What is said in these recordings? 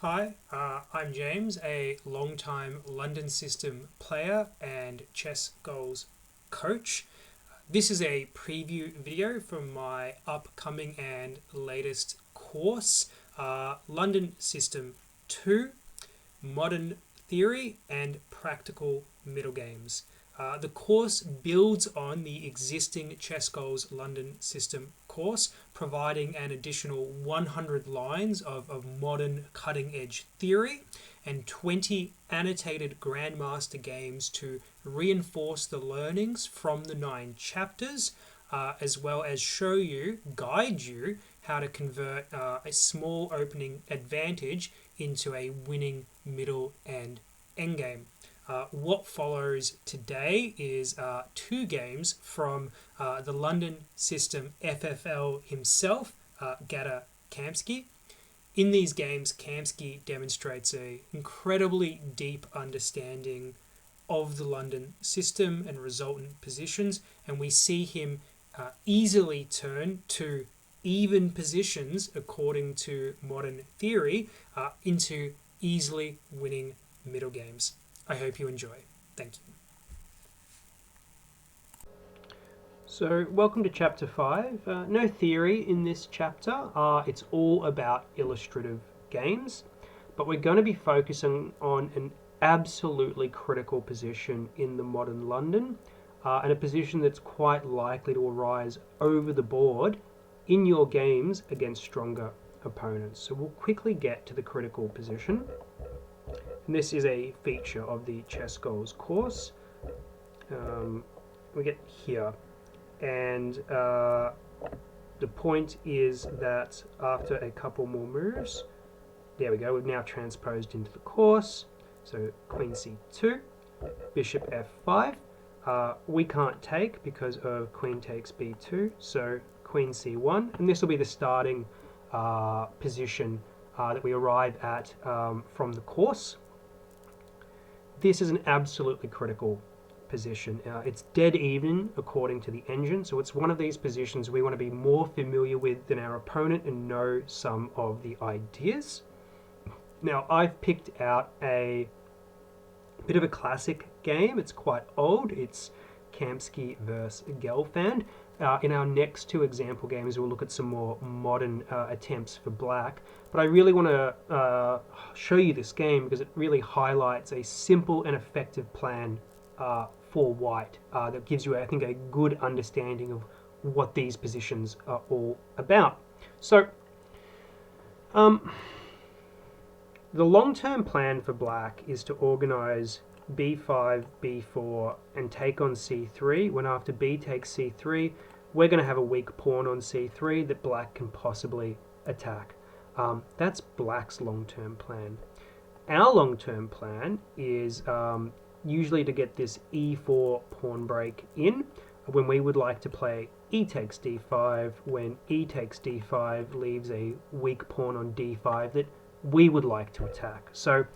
Hi, I'm James, a long-time London System player and chess goals coach. This is a preview video from my upcoming and latest course, London System 2, Modern Theory and Practical Middle Games. The course builds on the existing ChessGoals London System course, providing an additional 100 lines of modern cutting-edge theory and 20 annotated Grandmaster games to reinforce the learnings from the 9 chapters, as well as guide you how to convert a small opening advantage into a winning middle and endgame. What follows today is 2 games from the London System FFL himself, Kamsky. In these games, Kamsky demonstrates an incredibly deep understanding of the London system and resultant positions, and we see him easily turn to even positions according to modern theory into easily winning middle games. I hope you enjoy. Thank you. So, welcome to Chapter 5. No theory in this chapter. It's all about illustrative games, but we're going to be focusing on an absolutely critical position in the modern London, and a position that's quite likely to arise over the board in your games against stronger opponents. So we'll quickly get to the critical position. And this is a feature of the ChessGoals course. We get here, and the point is that after a couple more moves, there we go, we've now transposed into the course. So Queen C2, Bishop F5. We can't take because of Queen takes B2, so Queen C1, and this will be the starting position that we arrive at from the course. This is an absolutely critical position. It's dead even according to the engine, so it's one of these positions we want to be more familiar with than our opponent and know some of the ideas. Now, I've picked out a bit of a classic game. It's quite old. It's Kamsky versus Gelfand. In our next 2 example games, we'll look at some more modern attempts for black. But I really want to show you this game because it really highlights a simple and effective plan for white that gives you, I think, a good understanding of what these positions are all about. So, the long-term plan for black is to organize b5, b4, and take on c3, when after b takes c3, we're going to have a weak pawn on c3 that black can possibly attack. That's black's long-term plan. Our long-term plan is usually to get this e4 pawn break in, when we would like to play e takes d5, when e takes d5 leaves a weak pawn on d5 that we would like to attack. So,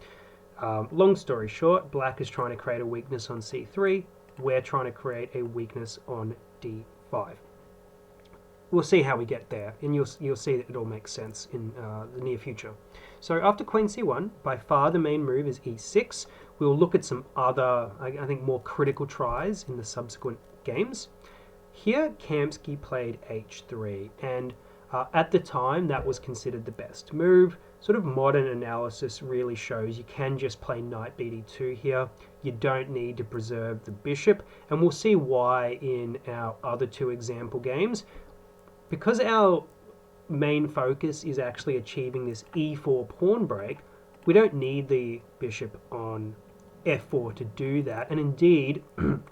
long story short, black is trying to create a weakness on c3, we're trying to create a weakness on d5. We'll see how we get there, and you'll see that it all makes sense in the near future. So after Queen c1, by far the main move is e6. We'll look at some other, I think, more critical tries in the subsequent games. Here, Kamsky played h3, and at the time that was considered the best move. Sort of modern analysis really shows you can just play knight bd2 here. You don't need to preserve the bishop, and we'll see why in our other 2 example games. Because our main focus is actually achieving this e4 pawn break, we don't need the bishop on f4 to do that. And indeed,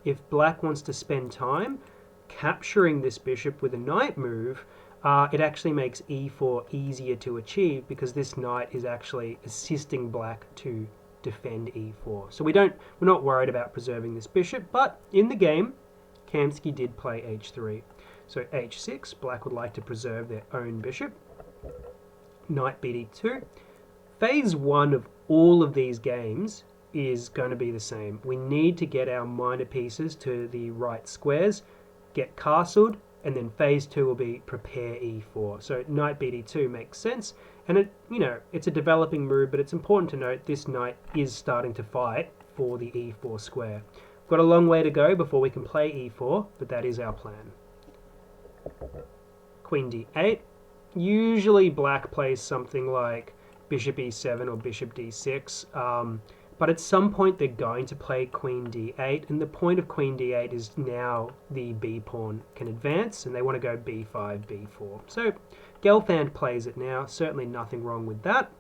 if black wants to spend time capturing this bishop with a knight move, it actually makes e4 easier to achieve because this knight is actually assisting black to defend e4. So we're not worried about preserving this bishop, but in the game, Kamsky did play h3. So h6, black would like to preserve their own bishop. Knight bd2. Phase 1 of all of these games is going to be the same. We need to get our minor pieces to the right squares, get castled, and then phase 2 will be prepare e4. So knight bd2 makes sense, And it's a developing move, but it's important to note this knight is starting to fight for the e4 square. We've got a long way to go before we can play e4, but that is our plan. Queen d8. Usually black plays something like bishop e7 or bishop d6, but at some point they're going to play queen d8, and the point of queen d8 is now the b pawn can advance, and they want to go b5, b4. So Gelfand plays it now, certainly nothing wrong with that.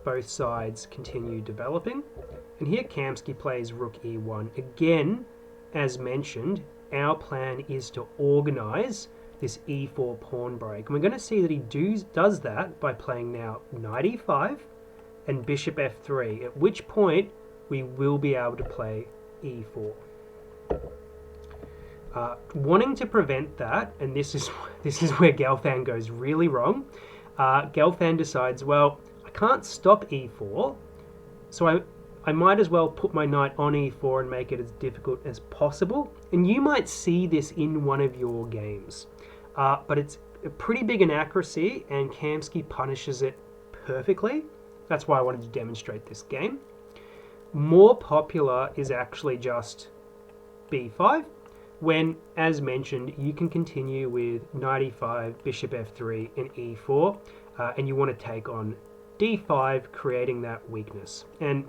Both sides continue developing, and here Kamsky plays rook e1. Again, as mentioned, our plan is to organize this e4 pawn break, and we're going to see that he does that by playing now knight e5 and bishop f3, at which point we will be able to play e4. Wanting to prevent that, and this is where Gelfand goes really wrong, Gelfand decides, well, I can't stop e4, so I might as well put my knight on e4 and make it as difficult as possible. And you might see this in one of your games, but it's a pretty big inaccuracy, and Kamsky punishes it perfectly. That's why I wanted to demonstrate this game. More popular is actually just b5, when, as mentioned, you can continue with knight e5, bishop f3, and e4, and you want to take on d5, creating that weakness. And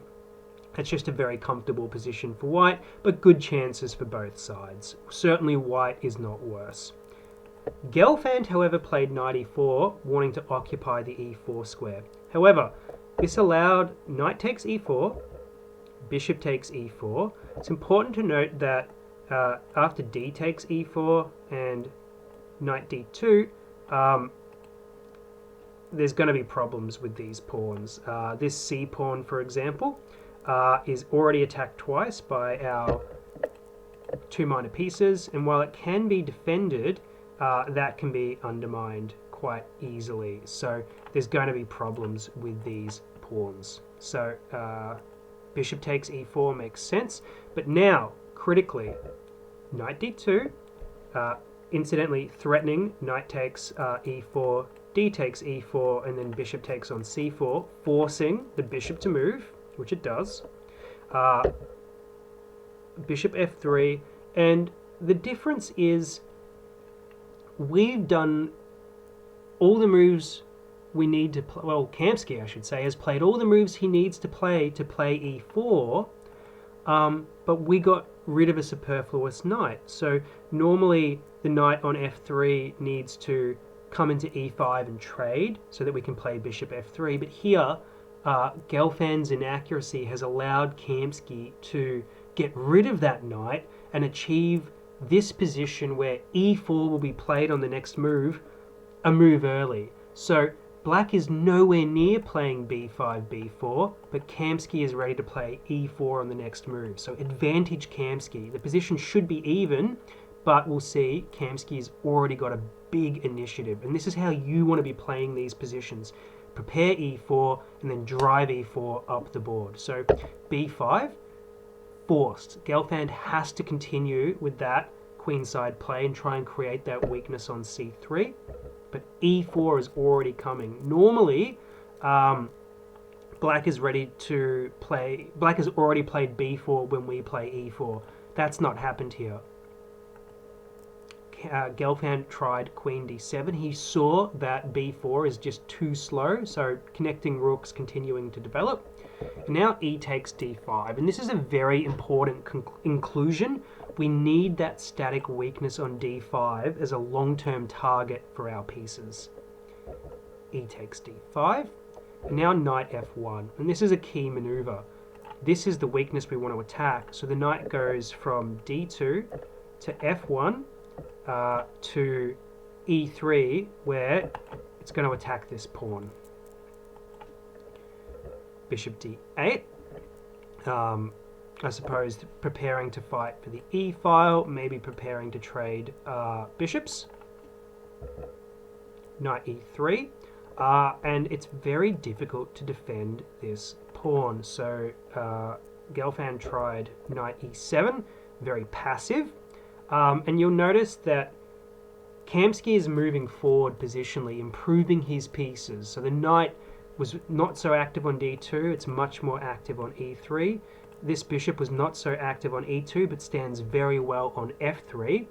that's just a very comfortable position for white, but good chances for both sides. Certainly white is not worse. Gelfand, however, played knight e4, wanting to occupy the e4 square. However, this allowed knight takes e4, bishop takes e4. It's important to note that after d takes e4 and knight d2, there's going to be problems with these pawns. This c pawn, for example, is already attacked twice by our two minor pieces, and while it can be defended, that can be undermined quite easily. So there's going to be problems with these pawns. So bishop takes e4 makes sense, but now, critically, knight d2, incidentally threatening knight takes e4, d takes e4, and then bishop takes on c4, forcing the bishop to move, which it does. Bishop f3, and the difference is we've done all the moves we need to play. Well, Kamsky, I should say, has played all the moves he needs to play e4, but we got rid of a superfluous knight. So normally the knight on f3 needs to come into e5 and trade so that we can play bishop f3, but here Gelfand's inaccuracy has allowed Kamsky to get rid of that knight and achieve this position where e4 will be played on the next move, a move early. So black is nowhere near playing b5, b4, but Kamsky is ready to play e4 on the next move. So advantage Kamsky. The position should be even, but we'll see Kamsky's already got a big initiative. And this is how you want to be playing these positions. Prepare e4 and then drive e4 up the board. So b5, forced. Gelfand has to continue with that queenside play and try and create that weakness on c3. But e4 is already coming. Normally, black is ready to play. Black has already played b4 when we play e4. That's not happened here. Gelfand tried queen d7. He saw that b4 is just too slow, so connecting rooks continuing to develop. And now e takes d5, and this is a very important inclusion. We need that static weakness on d5 as a long-term target for our pieces. E takes d5, and now knight f1, and this is a key maneuver. This is the weakness we want to attack, so the knight goes from d2 to f1 to e3, where it's going to attack this pawn. Bishop d8. I suppose preparing to fight for the e file, maybe preparing to trade bishops. Knight e3. And it's very difficult to defend this pawn. So Gelfand tried knight e7, very passive. And you'll notice that Kamsky is moving forward positionally, improving his pieces. So the knight was not so active on d2, it's much more active on e3. This bishop was not so active on e2, but stands very well on f3.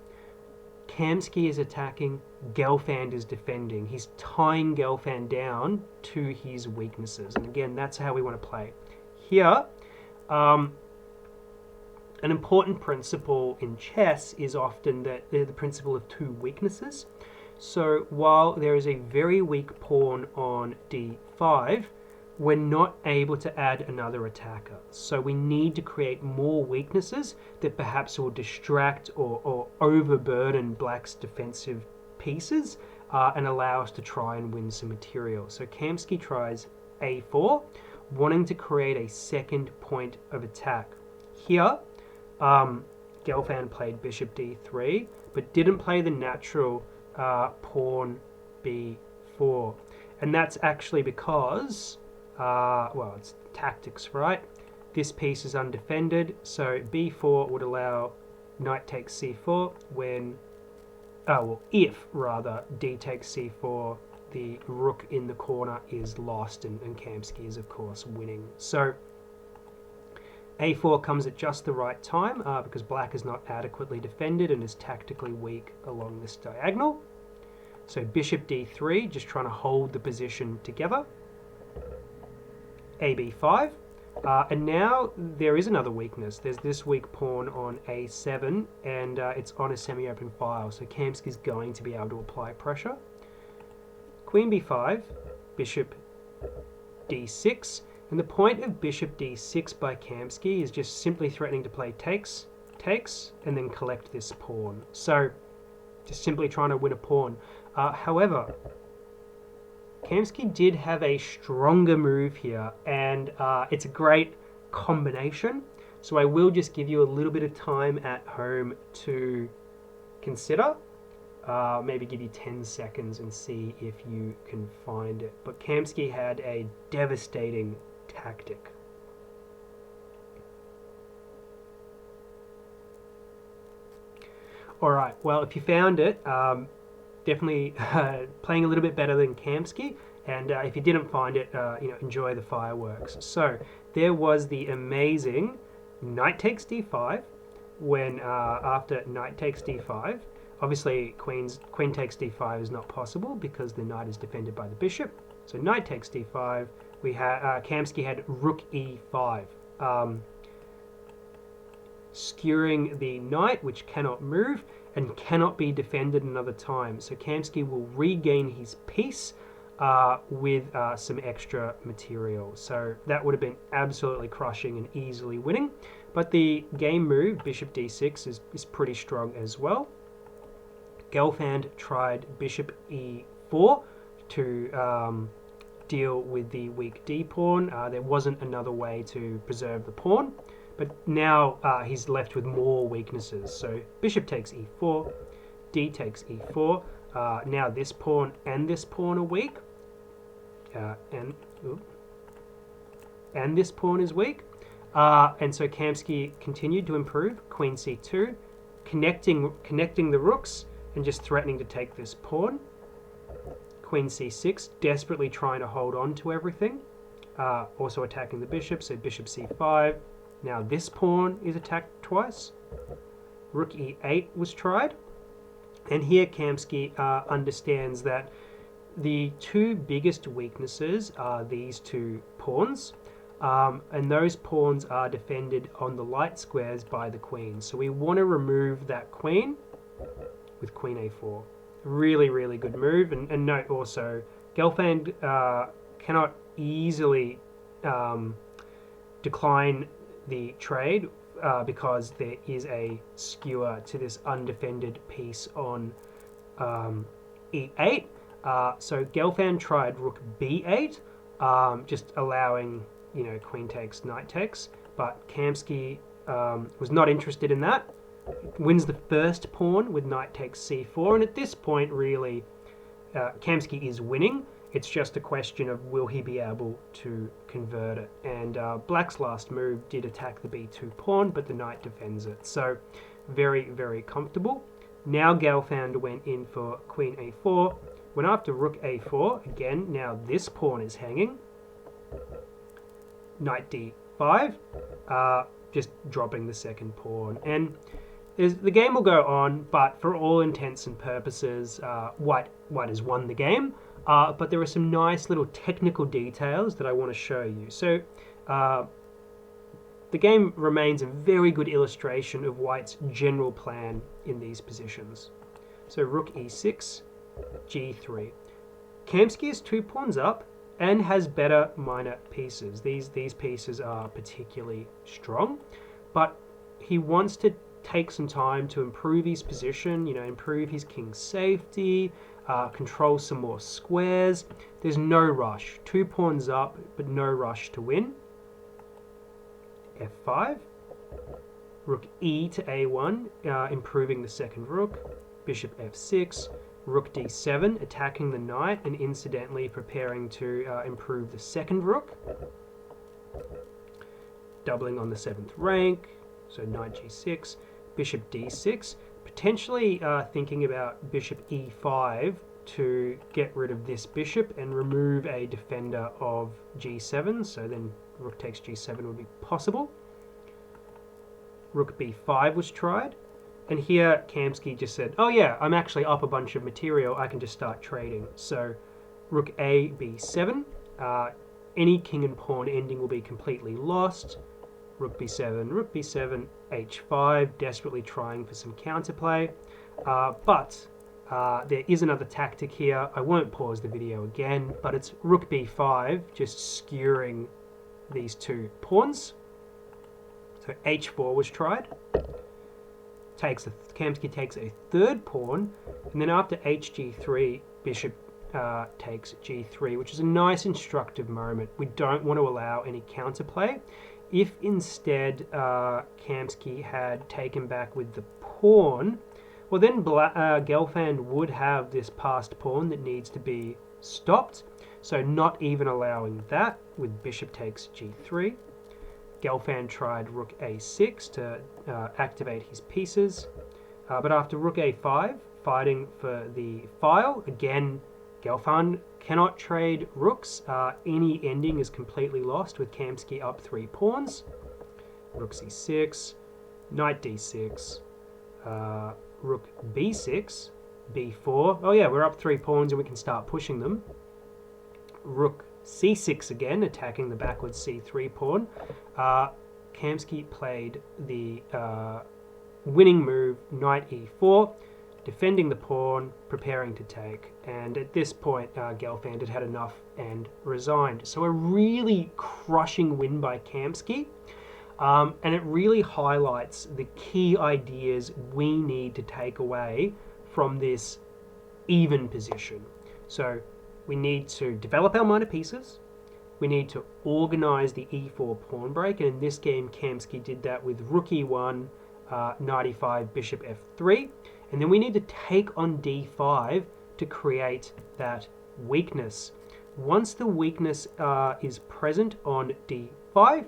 Kamsky is attacking, Gelfand is defending. He's tying Gelfand down to his weaknesses. And again, that's how we want to play. Here, an important principle in chess is often that the principle of two weaknesses. So while there is a very weak pawn on d5, we're not able to add another attacker. So we need to create more weaknesses that perhaps will distract or overburden Black's defensive pieces and allow us to try and win some material. So Kamsky tries a4, wanting to create a second point of attack. Here, Gelfand played bishop d3, but didn't play the natural pawn b4. And that's actually because well, it's tactics, right? This piece is undefended, so b4 would allow knight takes c4 when, well, if rather d takes c4, the rook in the corner is lost, and Kamsky is of course winning. So a4 comes at just the right time because Black is not adequately defended and is tactically weak along this diagonal. So bishop d3, just trying to hold the position together. A b5, and now there is another weakness. There's this weak pawn on a7, and it's on a semi-open file, so Kamsky's going to be able to apply pressure. Queen b5, bishop d6, and the point of bishop d6 by Kamsky is just simply threatening to play takes, and then collect this pawn. So just simply trying to win a pawn. However, Kamsky did have a stronger move here, and it's a great combination. So I will just give you a little bit of time at home to consider. Maybe give you 10 seconds and see if you can find it. But Kamsky had a devastating tactic. Alright, well, if you found it, definitely playing a little bit better than Kamsky, and if you didn't find it, enjoy the fireworks. So there was the amazing knight takes d5, when after knight takes d5, obviously queen takes d5 is not possible because the knight is defended by the bishop. So knight takes d5, we had Kamsky had rook e5, skewering the knight, which cannot move and cannot be defended another time. So Kamsky will regain his piece with some extra material. So that would have been absolutely crushing and easily winning. But the game move, bishop d6, is pretty strong as well. Gelfand tried bishop e4 to deal with the weak d-pawn. There wasn't another way to preserve the pawn. But now he's left with more weaknesses. So bishop takes e4, d takes e4. Now this pawn and this pawn are weak. And this pawn is weak. And so Kamsky continued to improve. Queen c2, connecting the rooks and just threatening to take this pawn. Queen c6, desperately trying to hold on to everything. Also attacking the bishop, so bishop c5. Now this pawn is attacked twice. Rook e8 was tried. And here Kamsky understands that the two biggest weaknesses are these two pawns. And those pawns are defended on the light squares by the queen. So we want to remove that queen with queen a4. Really, really good move. And note also, Gelfand cannot easily decline the trade because there is a skewer to this undefended piece on e8. So Gelfand tried rook b8, just allowing, queen takes, knight takes, but Kamsky was not interested in that. Wins the first pawn with knight takes c4, and at this point, really, Kamsky is winning. It's just a question of will he be able to convert it. And Black's last move did attack the b2 pawn, but the knight defends it. So very, very comfortable. Now Gelfand went in for queen a4. Went after rook a4. Again, now this pawn is hanging. Knight d5. Just dropping the second pawn. And the game will go on, but for all intents and purposes, white has won the game. But there are some nice little technical details that I want to show you. So the game remains a very good illustration of white's general plan in these positions. So rook e6, g3. Kamsky is 2 pawns up and has better minor pieces. These pieces are particularly strong, but he wants to take some time to improve his position, improve his king's safety, control some more squares. There's no rush. 2 pawns up, but no rush to win. f5. Rook e to a1, improving the second rook. Bishop f6. Rook d7, attacking the knight and incidentally preparing to improve the second rook. Doubling on the 7th rank. So knight g6. Bishop d6. Potentially thinking about bishop e5 to get rid of this bishop and remove a defender of g7. So then rook takes g7 would be possible. Rook b5 was tried. And here Kamsky just said, oh yeah, I'm actually up a bunch of material, I can just start trading. So rook a, b7, any king and pawn ending will be completely lost. Rook b7, h5, desperately trying for some counterplay. But there is another tactic here. I won't pause the video again, but it's rook b5, just skewering these 2 pawns. So h4 was tried. Kamsky takes a 3rd pawn, and then after hg3, bishop takes g3, which is a nice instructive moment. We don't want to allow any counterplay. If instead Kamsky had taken back with the pawn, well then Gelfand would have this passed pawn that needs to be stopped. So not even allowing that with bishop takes g3. Gelfand tried rook a6 to activate his pieces, but after rook a5, fighting for the file, again, Gelfand cannot trade rooks. Any ending is completely lost with Kamsky up 3 pawns. Rook c6, knight d6, rook b6, b4. Oh yeah, we're up 3 pawns and we can start pushing them. Rook c6 again, attacking the backwards c3 pawn. Kamsky played the winning move, knight e4, defending the pawn, preparing to take. And at this point, Gelfand had enough and resigned. So a really crushing win by Kamsky. And it really highlights the key ideas we need to take away from this even position. So we need to develop our minor pieces. We need to organize the e4 pawn break. And in this game, Kamsky did that with rook e1, knight e5, bishop f3. And then we need to take on d5 to create that weakness. Once the weakness is present on d5,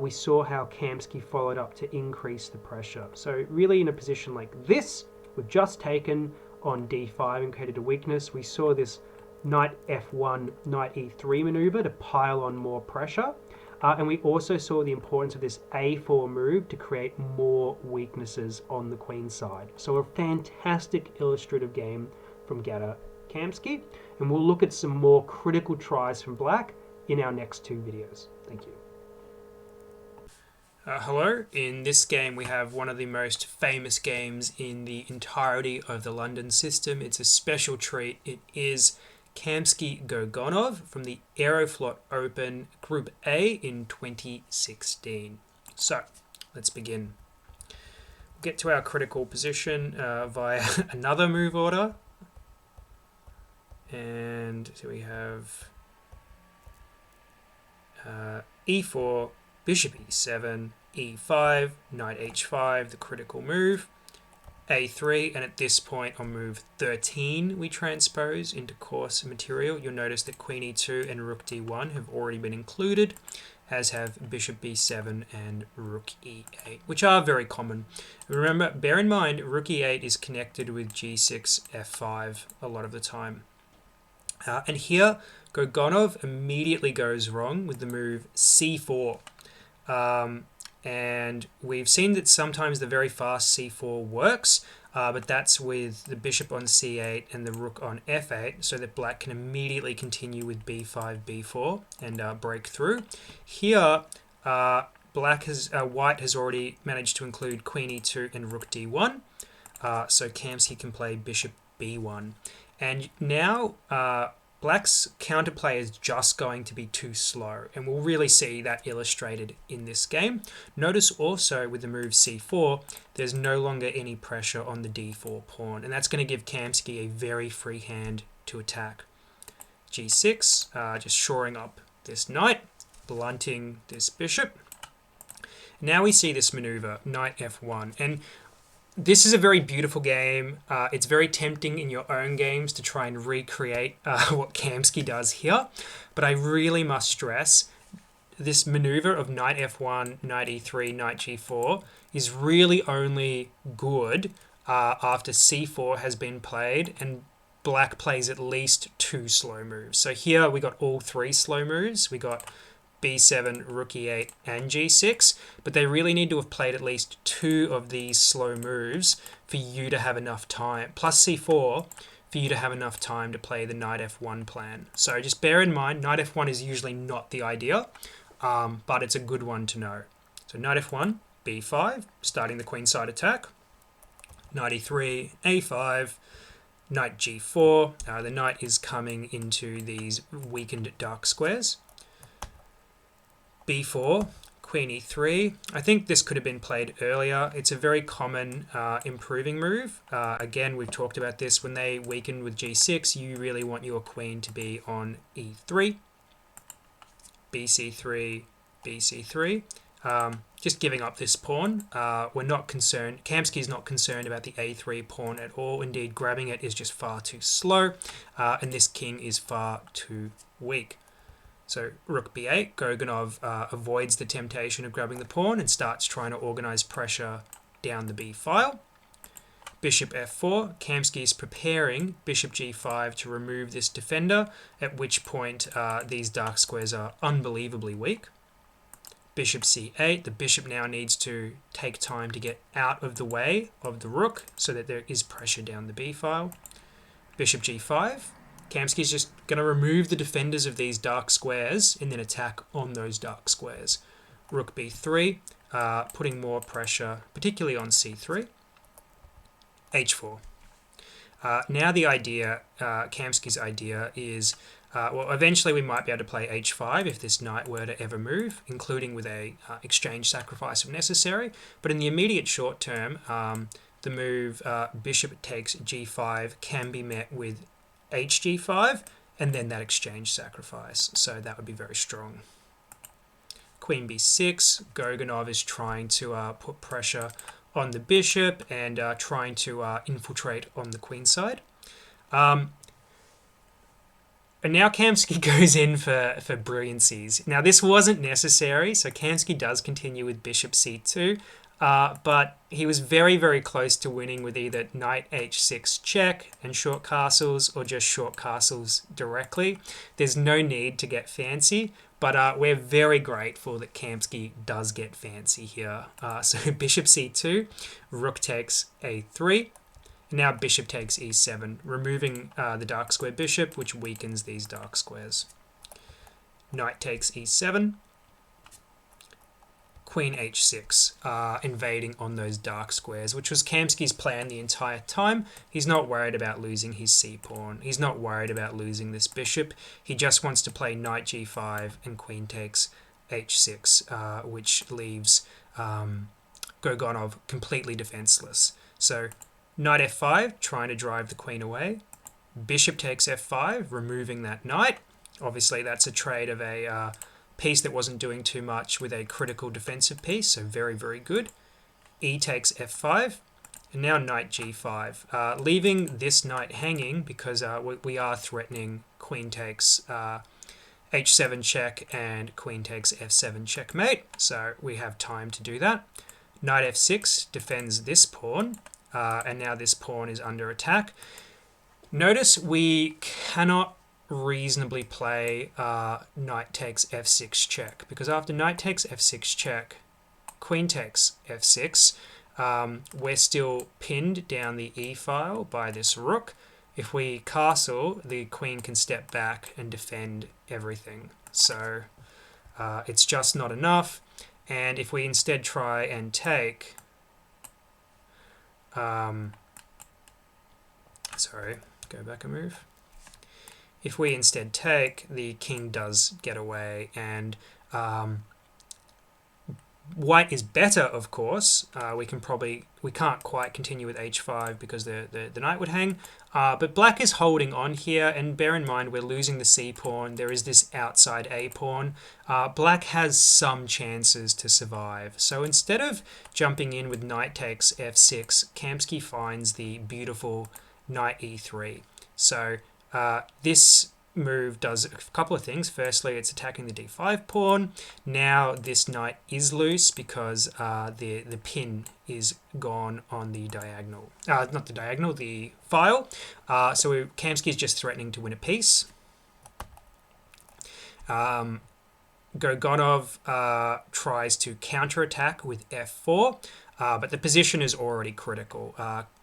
we saw how Kamsky followed up to increase the pressure. So really in a position like this, we've just taken on d5 and created a weakness. We saw this knight f1, knight e3 maneuver to pile on more pressure. And we also saw the importance of this a4 move to create more weaknesses on the queen side. So a fantastic illustrative game from Kamsky. And we'll look at some more critical tries from black in our next 2 videos. Thank you. Hello, in this game we have one of the most famous games in the entirety of the London system. It's a special treat. It is Kamsky Goganov from the Aeroflot Open Group A in 2016. So, let's begin. We'll get to our critical position via another move order. And so we have e4, bishop e7, e5, knight h5, the critical move, a3, and at this point on move 13 we transpose into coarse material. You'll notice that queen e2 and rook d1 have already been included, as have bishop b7 and rook e8, which are very common. Remember, bear in mind, rook e8 is connected with g6, f5 a lot of the time. And here, Goganov immediately goes wrong with the move c4. And we've seen that sometimes the very fast c4 works, but that's with the bishop on c8 and the rook on f8, so that black can immediately continue with b5, b4 and break through. Here, white has already managed to include queen e2 and rook d1, so Kamsky can play bishop b1. And now black's counterplay is just going to be too slow, and we'll really see that illustrated in this game. Notice also with the move c4, there's no longer any pressure on the d4 pawn, and that's going to give Kamsky a very free hand to attack. g6, just shoring up this knight, blunting this bishop. Now we see this maneuver, knight f1, and this is a very beautiful game. It's very tempting in your own games to try and recreate what Kamsky does here, but I really must stress this maneuver of knight f1, knight e3, knight g4 is really only good after c4 has been played and black plays at least 2 slow moves. So here we got all 3 slow moves. We got b7, rook e8, and g6, but they really need to have played at least 2 of these slow moves for you to have enough time, plus c4, for you to have enough time to play the knight f1 plan. So just bear in mind, knight f1 is usually not the idea, but it's a good one to know. So knight f1, b5, starting the queenside attack, knight e3, a5, knight g4, the knight is coming into these weakened dark squares, b4, queen e3. I think this could have been played earlier. It's a very common improving move. Again, we've talked about this. When they weaken with g6, you really want your queen to be on e3, bc3, bc3. Just giving up this pawn. We're not concerned. Kamsky's not concerned about the a3 pawn at all. Indeed, grabbing it is just far too slow, and this king is far too weak. So rook b8, Goganov avoids the temptation of grabbing the pawn and starts trying to organize pressure down the b file. Bishop f4, Kamsky is preparing bishop g5 to remove this defender, at which point these dark squares are unbelievably weak. Bishop c8, the bishop now needs to take time to get out of the way of the rook so that there is pressure down the b file. Bishop g5, Kamsky's just going to remove the defenders of these dark squares and then attack on those dark squares. Rook b3, putting more pressure, particularly on c3. h4. Now the idea, Kamsky's idea is, well, eventually we might be able to play h5 if this knight were to ever move, including with a exchange sacrifice if necessary. But in the immediate short term, the move bishop takes g5 can be met with hg5 and then that exchange sacrifice, so that would be very strong. Queen b6, Goganov is trying to put pressure on the bishop and trying to infiltrate on the queen side. And now Kamsky goes in for brilliancies. Now this wasn't necessary, so Kamsky does continue with bishop c2, but he was very, very close to winning with either knight h6 check and short castles or just short castles directly. There's no need to get fancy, but we're very grateful that Kamsky does get fancy here. So bishop c2, rook takes a3, now bishop takes e7, removing the dark square bishop, which weakens these dark squares. Knight takes e7, queen h6, invading on those dark squares, which was Kamsky's plan the entire time. He's not worried about losing his c-pawn. He's not worried about losing this bishop. He just wants to play knight g5 and queen takes h6, which leaves Goganov completely defenseless. So knight f5, trying to drive the queen away. Bishop takes f5, removing that knight. Obviously, that's a trade of a piece that wasn't doing too much with a critical defensive piece, so very, very good. E takes f5, and now knight g5, leaving this knight hanging because we are threatening queen takes h7 check and queen takes f7 checkmate. So we have time to do that. Knight f6 defends this pawn, and now this pawn is under attack. Notice we cannot reasonably play knight takes f6 check, because after knight takes f6 check, queen takes f6, we're still pinned down the e file by this rook. If we castle, the queen can step back and defend everything. So it's just not enough. And if we instead try and take, sorry, go back a move. If we instead take, the king does get away, and white is better, of course. We can't quite continue with h5 because the knight would hang. But black is holding on here, and bear in mind we're losing the c pawn. There is this outside a pawn. Black has some chances to survive. So instead of jumping in with knight takes f6, Kamsky finds the beautiful knight e3. So this move does a couple of things. Firstly, it's attacking the d5 pawn. Now this knight is loose because the pin is gone on the diagonal. Not the diagonal, the file. So Kamsky is just threatening to win a piece. Goganov tries to counterattack with f4, but the position is already critical.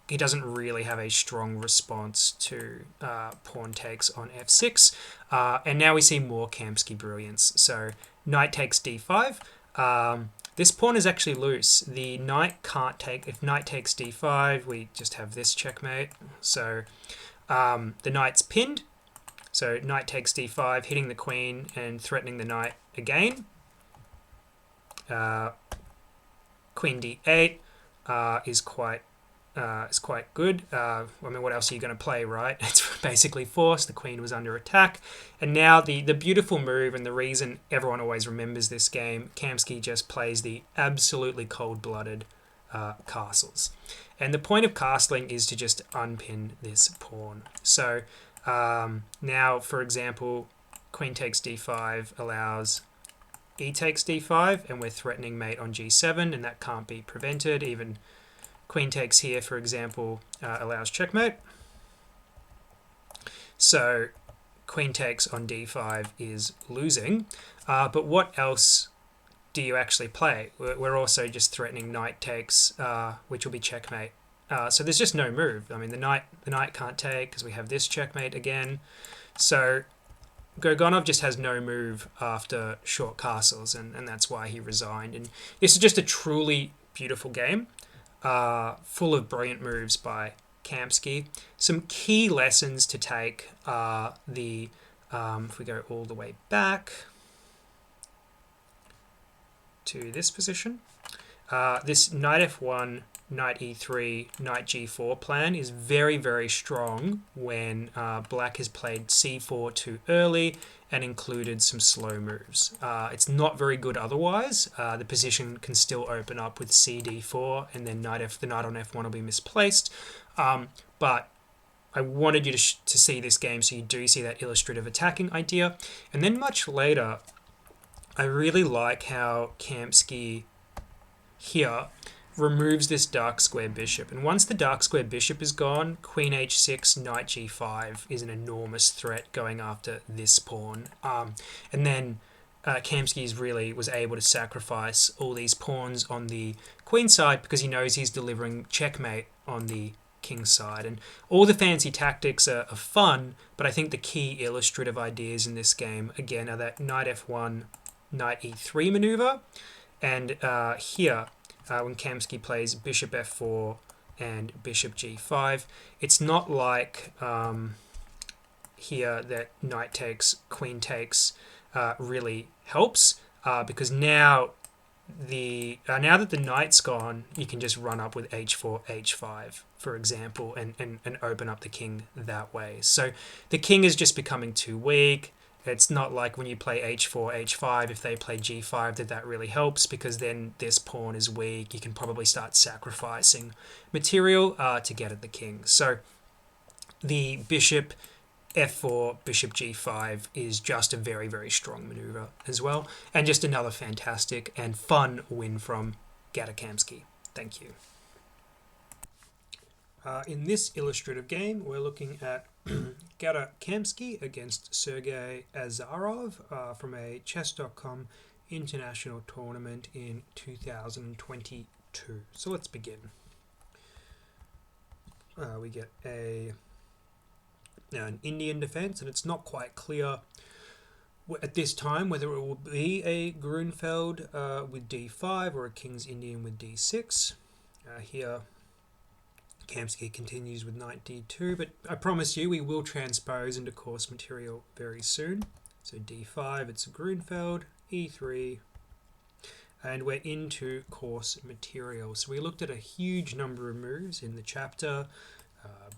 He doesn't really have a strong response to pawn takes on f6. And now we see more Kamsky brilliance. So knight takes d5. This pawn is actually loose. The knight can't take. If knight takes d5, we just have this checkmate. So the knight's pinned. So knight takes d5, hitting the queen and threatening the knight again. Queen d8 is quite good. I mean, what else are you going to play, right? It's basically forced. The queen was under attack. And now the beautiful move, and the reason everyone always remembers this game, Kamsky just plays the absolutely cold-blooded castles. And the point of castling is to just unpin this pawn. So now, for example, queen takes d5 allows e takes d5, and we're threatening mate on g7, and that can't be prevented. Even queen takes here, for example, allows checkmate. So queen takes on d5 is losing. But what else do you actually play? We're also just threatening knight takes, which will be checkmate. So there's just no move. I mean, the knight can't take because we have this checkmate again. So Goganov just has no move after short castles, and that's why he resigned. And this is just a truly beautiful game. Full of brilliant moves by Kamsky. Some key lessons to take are if we go all the way back to this position, this knight f1, knight e3, knight g4 plan is very, very strong when black has played c4 too early and included some slow moves. It's not very good otherwise. The position can still open up with cd4, and then the knight on f1 will be misplaced. But I wanted you to see this game so you do see that illustrative attacking idea. And then much later, I really like how Kamsky here removes this dark square bishop. And once the dark square bishop is gone, queen h6, knight g5 is an enormous threat going after this pawn. And then Kamsky was able to sacrifice all these pawns on the queen side because he knows he's delivering checkmate on the king side. And all the fancy tactics are fun, but I think the key illustrative ideas in this game, again, are that knight f1, knight e3 maneuver, and here, when Kamsky plays bishop f4 and bishop g5, it's not like here that knight takes, queen takes really helps, because now that the knight's gone, you can just run up with h4, h5, for example, and open up the king that way. So the king is just becoming too weak. It's not like when you play h4, h5, if they play g5, that really helps, because then this pawn is weak. You can probably start sacrificing material to get at the king. So the bishop f4, bishop g5 is just a very, very strong maneuver as well, and just another fantastic and fun win from Kamsky. Thank you. In this illustrative game, we're looking at Kamsky against Sergei Azarov from a chess.com international tournament in 2022. So let's begin. We get an Indian defense, and it's not quite clear at this time whether it will be a Grunfeld with d5 or a King's Indian with d6. Here Kamsky continues with knight d2, but I promise you we will transpose into course material very soon. So d5, it's a Grunfeld, e3, and we're into course material. So we looked at a huge number of moves in the chapter,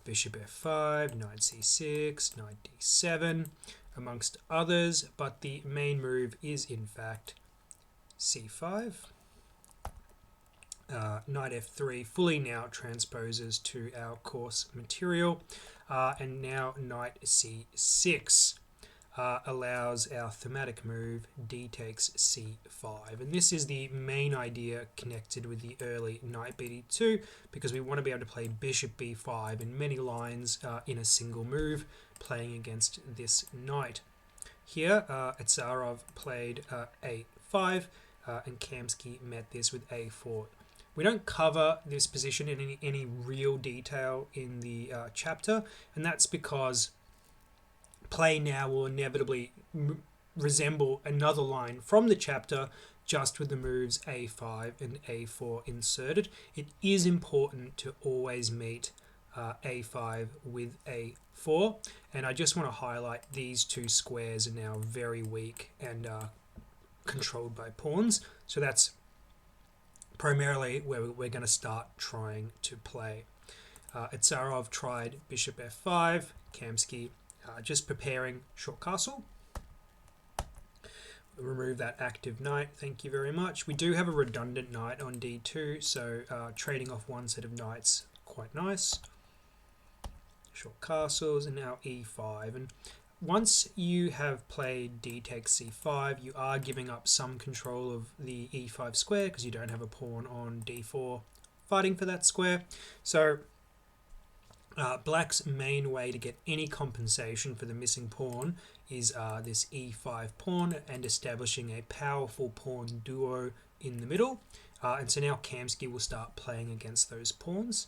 bishop f5, knight c6, knight d7, amongst others, but the main move is in fact c5. Knight f3 fully now transposes to our course material, and now knight c6 allows our thematic move d takes c5, and this is the main idea connected with the early knight bd2, because we want to be able to play bishop b5 in many lines in a single move, playing against this knight. Here Azarov played a5 and Kamsky met this with a4. We don't cover this position in any real detail in the chapter, and that's because play now will inevitably resemble another line from the chapter, just with the moves a5 and a4 inserted. It is important to always meet a5 with a4, and I just want to highlight these two squares are now very weak and controlled by pawns, so that's primarily where we're going to start trying to play. Azarov tried bishop f5, Kamsky just preparing short castle. Remove that active knight, thank you very much. We do have a redundant knight on d2, so trading off one set of knights, quite nice. Short castles, and now e5. And once you have played d takes c5, you are giving up some control of the e5 square because you don't have a pawn on d4 fighting for that square. So Black's main way to get any compensation for the missing pawn is this e5 pawn and establishing a powerful pawn duo in the middle. And so now Kamsky will start playing against those pawns.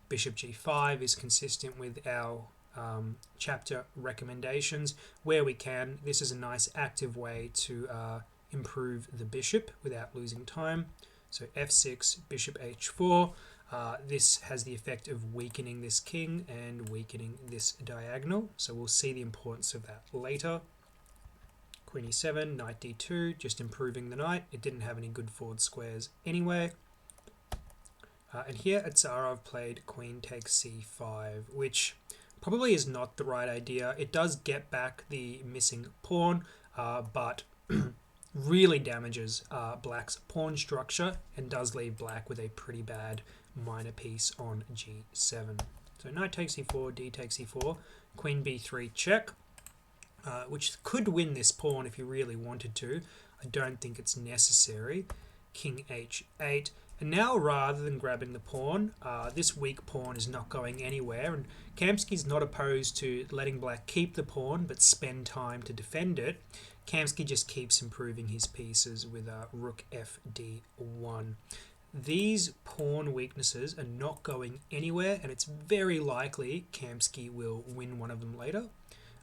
Bishop g5 is consistent with our chapter recommendations where we can. This is a nice active way to improve the bishop without losing time. So f6, bishop h4. This has the effect of weakening this king and weakening this diagonal. So we'll see the importance of that later. Queen e7, knight d2, just improving the knight. It didn't have any good forward squares anyway. And here Azarov played queen takes c5, which probably is not the right idea. It does get back the missing pawn, but really damages Black's pawn structure and does leave Black with a pretty bad minor piece on g7. So knight takes e4, d takes e4, queen b3 check, which could win this pawn if you really wanted to. I don't think it's necessary. King h8. And now, rather than grabbing the pawn, this weak pawn is not going anywhere, and Kamsky's not opposed to letting Black keep the pawn but spend time to defend it. Kamsky just keeps improving his pieces with rook fd1. These pawn weaknesses are not going anywhere, and it's very likely Kamsky will win one of them later.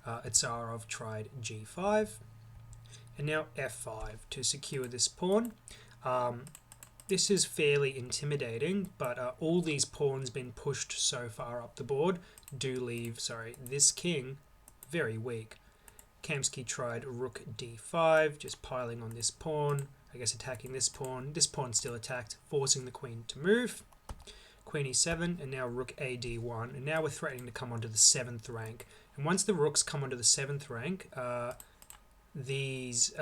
Azarov tried g5, and now f5 to secure this pawn. This is fairly intimidating, but all these pawns being pushed so far up the board do leave, this king very weak. Kamsky tried rook d5, just piling on this pawn, I guess attacking this pawn. This pawn still attacked, forcing the queen to move. Queen e7, and now rook ad1, and now we're threatening to come onto the 7th rank. And once the rooks come onto the 7th rank, these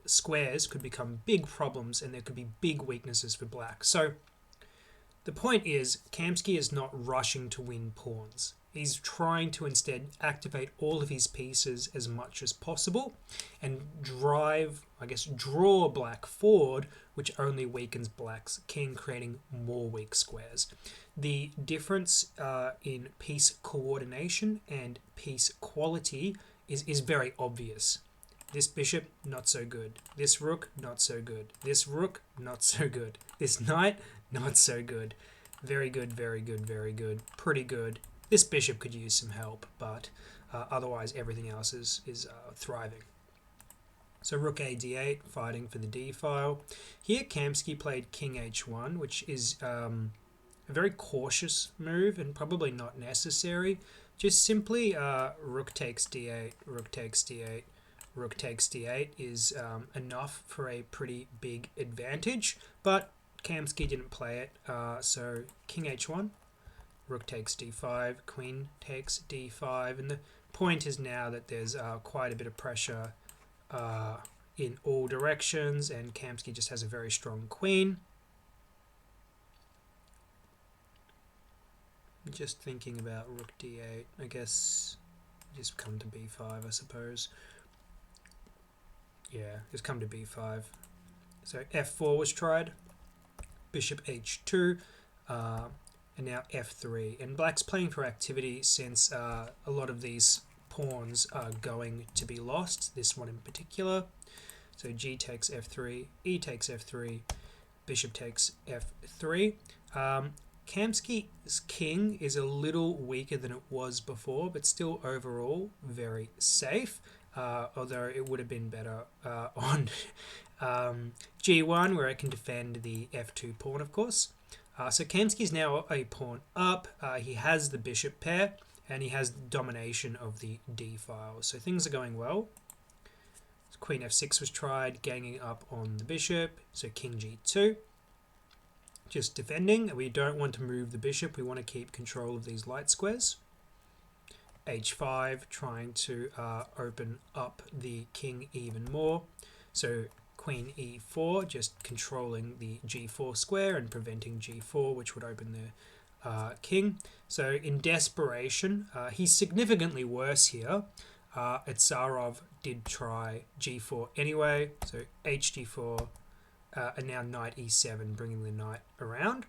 squares could become big problems and there could be big weaknesses for Black. So the point is, Kamsky is not rushing to win pawns. He's trying to instead activate all of his pieces as much as possible and draw black forward, which only weakens black's king, creating more weak squares. The difference in piece coordination and piece quality is very obvious. This bishop, not so good. This rook, not so good. This rook, not so good. This knight, not so good. Very good, very good, very good. Pretty good. This bishop could use some help, but otherwise everything else is thriving. So rook a d8, fighting for the d file. Here Kamsky played king h1, which is a very cautious move and probably not necessary. Just simply rook takes d8, rook takes d8, rook takes d8 is enough for a pretty big advantage, but Kamsky didn't play it, so king h1, rook takes d5, queen takes d5, and the point is now that there's quite a bit of pressure in all directions, and Kamsky just has a very strong queen. Just thinking about rook d8, I guess just come to b5, I suppose. Yeah, just come to b5. So f4 was tried, bishop h2, and now f3. And black's playing for activity since a lot of these pawns are going to be lost, this one in particular. So g takes f3, e takes f3, bishop takes f3. Kamsky's king is a little weaker than it was before, but still overall very safe. Although it would have been better on g1, where I can defend the f2 pawn, of course. So Kamsky's now a pawn up. He has the bishop pair, and he has domination of the d file. So things are going well. Queen f6 was tried, ganging up on the bishop. So king g2. Just defending. We don't want to move the bishop. We want to keep control of these light squares. h5, trying to open up the king even more. So queen e4, just controlling the g4 square and preventing g4, which would open the king. So in desperation, he's significantly worse here. Azarov did try g4 anyway, so hg4, and now knight e7, bringing the knight around.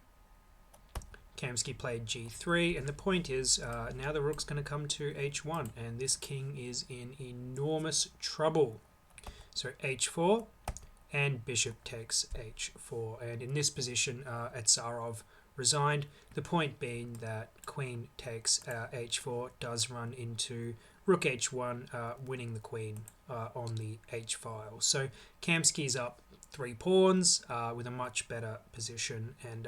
Kamsky played g3, and the point is now the rook's going to come to h1, and this king is in enormous trouble. So h4, and bishop takes h4, and in this position Azarov resigned, the point being that queen takes h4 does run into rook h1, winning the queen on the h file. So Kamsky's up 3 pawns with a much better position and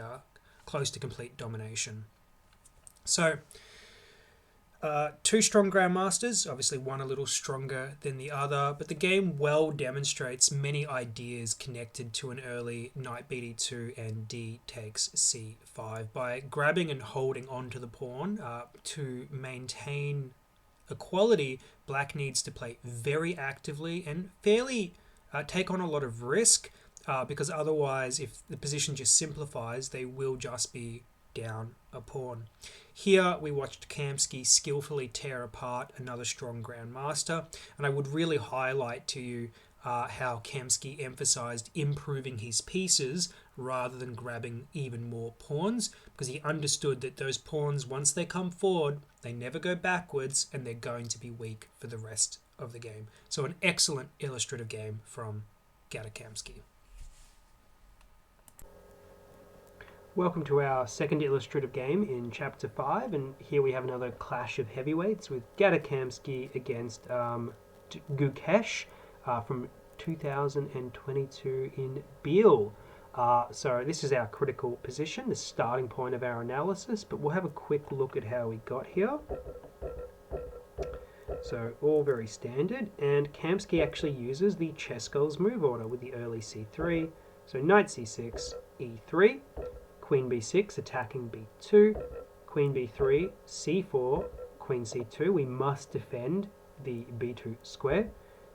close to complete domination. So 2 strong grandmasters, obviously one a little stronger than the other, but the game well demonstrates many ideas connected to an early knight bd2 and d takes c5. By grabbing and holding onto the pawn to maintain equality, black needs to play very actively and fairly take on a lot of risk, because otherwise, if the position just simplifies, they will just be down a pawn. Here we watched Kamsky skillfully tear apart another strong grandmaster, and I would really highlight to you how Kamsky emphasized improving his pieces rather than grabbing even more pawns, because he understood that those pawns, once they come forward, they never go backwards, and they're going to be weak for the rest of the game. So an excellent illustrative game from Kamsky. Welcome to our second illustrative game in Chapter 5, and here we have another clash of heavyweights with Kamsky against Gukesh from 2022 in Beale. So this is our critical position, the starting point of our analysis, but we'll have a quick look at how we got here. So all very standard, and Kamsky actually uses the ChessGoals move order with the early c3, so knight c6, e3, queen b6 attacking b2, queen b3, c4, queen c2. We must defend the b2 square.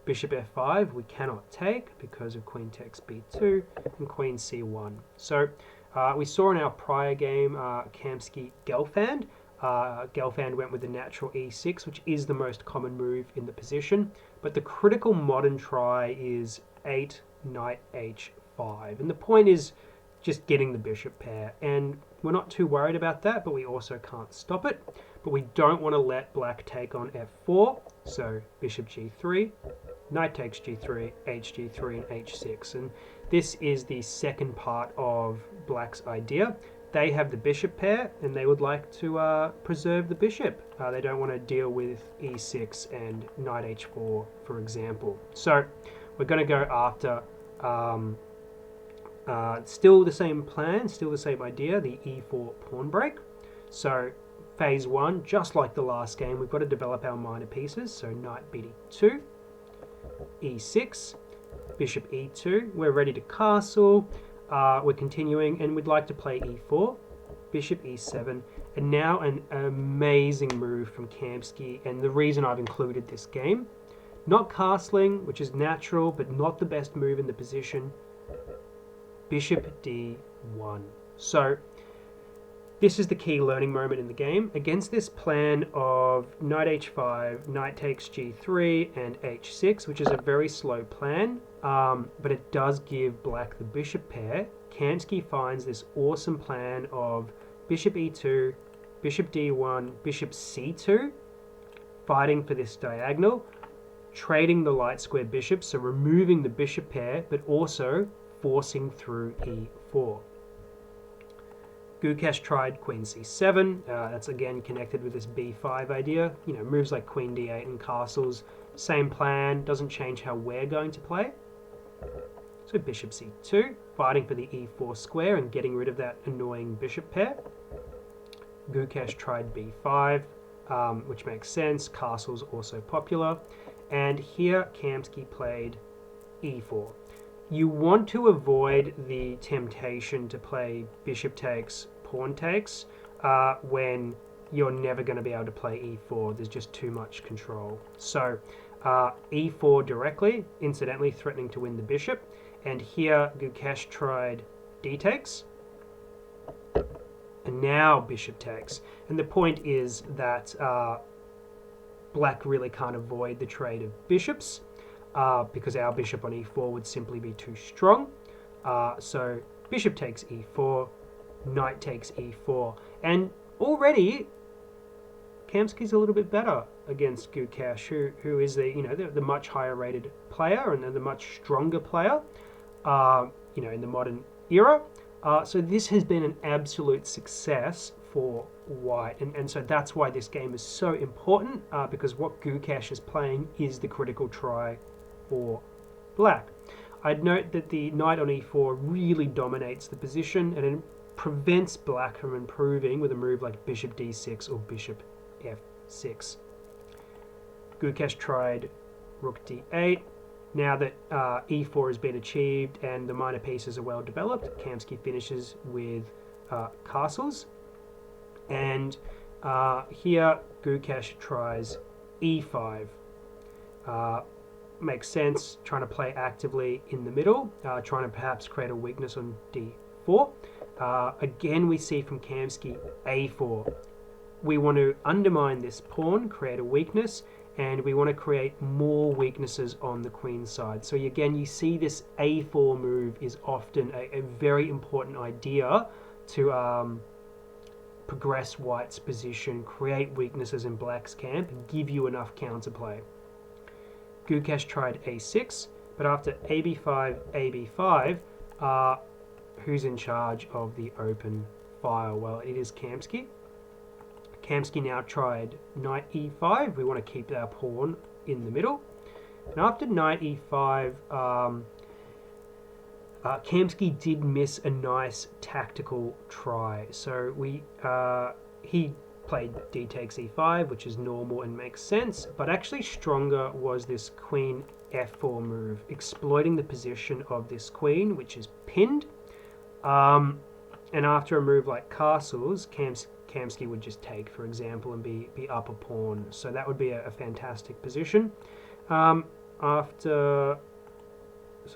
Bishop f5 we cannot take because of queen takes b2, and queen c1. So we saw in our prior game Kamsky Gelfand. Gelfand went with the natural e6, which is the most common move in the position. But the critical modern try is 8 knight h5. And the point is just getting the bishop pair. And we're not too worried about that, but we also can't stop it. But we don't want to let black take on f4. So bishop g3, knight takes g3, hg3, and h6. And this is the second part of black's idea. They have the bishop pair, and they would like to preserve the bishop. They don't want to deal with e6 and knight h4, for example. So we're going to go after still the same plan, still the same idea, the e4 pawn break. So phase one, just like the last game, we've got to develop our minor pieces. So knight bd2, e6, bishop e2. We're ready to castle. We're continuing, and we'd like to play e4, bishop e7, and now an amazing move from Kamsky, and the reason I've included this game. Not castling, which is natural, but not the best move in the position. Bishop d1. So this is the key learning moment in the game. Against this plan of knight h5, knight takes g3, and h6, which is a very slow plan, but it does give black the bishop pair. Kamsky finds this awesome plan of bishop e2, bishop d1, bishop c2, fighting for this diagonal, trading the light square bishop, so removing the bishop pair, but also forcing through e4. Gukesh tried queen c7. That's again connected with this b5 idea. You know, moves like queen d8 and castles. Same plan, doesn't change how we're going to play. So bishop c2, fighting for the e4 square and getting rid of that annoying bishop pair. Gukesh tried b5, which makes sense. Castle's also popular. And here Kamsky played e4. You want to avoid the temptation to play bishop takes, pawn takes, when you're never going to be able to play e4. There's just too much control. So e4 directly, incidentally threatening to win the bishop. And here Gukesh tried d takes. And now bishop takes. And the point is that black really can't avoid the trade of bishops. Because our bishop on e4 would simply be too strong. So bishop takes e4, knight takes e4, and already Kamsky's a little bit better against Gukesh, who is the much higher rated player and the much stronger player, in the modern era. So this has been an absolute success for white, and so that's why this game is so important, because what Gukesh is playing is the critical try for black. I'd note that the knight on e4 really dominates the position, and it prevents black from improving with a move like bishop d6 or bishop f6. Gukesh tried rook d8. Now that e4 has been achieved and the minor pieces are well developed, Kamsky finishes with castles. And here Gukesh tries e5. Makes sense, trying to play actively in the middle, trying to perhaps create a weakness on d4. Again, we see from Kamsky a4. We want to undermine this pawn, create a weakness, and we want to create more weaknesses on the queen side. So again, you see this a4 move is often a very important idea to progress white's position, create weaknesses in black's camp, and give you enough counterplay. Gukesh tried a6, but after ab5, ab5, who's in charge of the open file? Well, it is Kamsky. Kamsky now tried knight e5. We want to keep our pawn in the middle. And after knight e5, Kamsky did miss a nice tactical try. So he played d takes e5, which is normal and makes sense, but actually stronger was this queen f4 move, exploiting the position of this queen, which is pinned. And after a move like castles, Kamsky would just take, for example, and be up a pawn. So that would be a fantastic position. After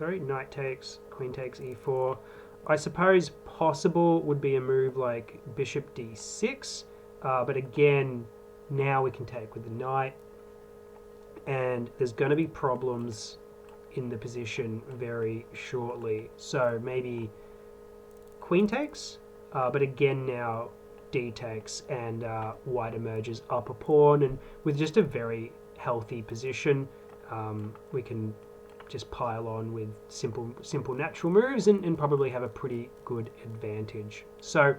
knight takes, queen takes e4, I suppose possible would be a move like bishop d6, but again, now we can take with the knight, and there's going to be problems in the position very shortly. So maybe queen takes, but again now d takes, and white emerges up a pawn, and with just a very healthy position, we can just pile on with simple natural moves and probably have a pretty good advantage. So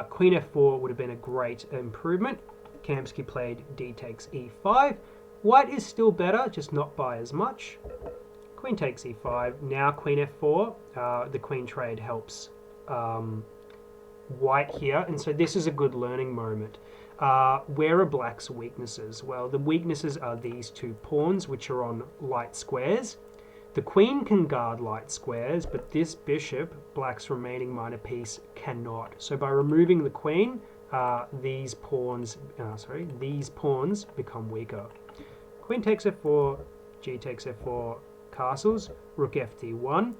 queen f4 would have been a great improvement. Kamsky played d takes e5. White is still better, just not by as much. Queen takes e5. Now queen f4. The queen trade helps white here, and so this is a good learning moment. Where are black's weaknesses? Well, the weaknesses are these two pawns, which are on light squares. The queen can guard light squares, but this bishop, black's remaining minor piece, cannot. So by removing the queen, these pawns become weaker. Queen takes f4, g takes f4, castles, rook fd1.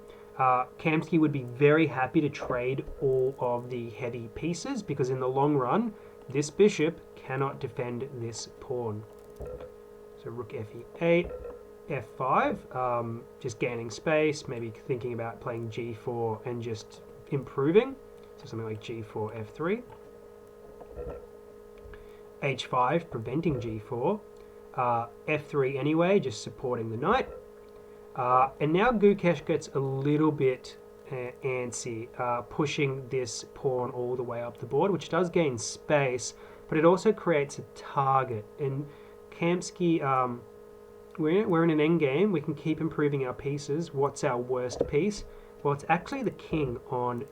Kamsky would be very happy to trade all of the heavy pieces, because in the long run, this bishop cannot defend this pawn. So rook fe8, f5, just gaining space, maybe thinking about playing g4 and just improving. So something like g4, f3. h5, preventing g4. f3 anyway, just supporting the knight. And now Gukesh gets a little bit antsy, pushing this pawn all the way up the board, which does gain space, but it also creates a target. And Kamsky, we're in an endgame. We can keep improving our pieces. What's our worst piece? Well, it's actually the king on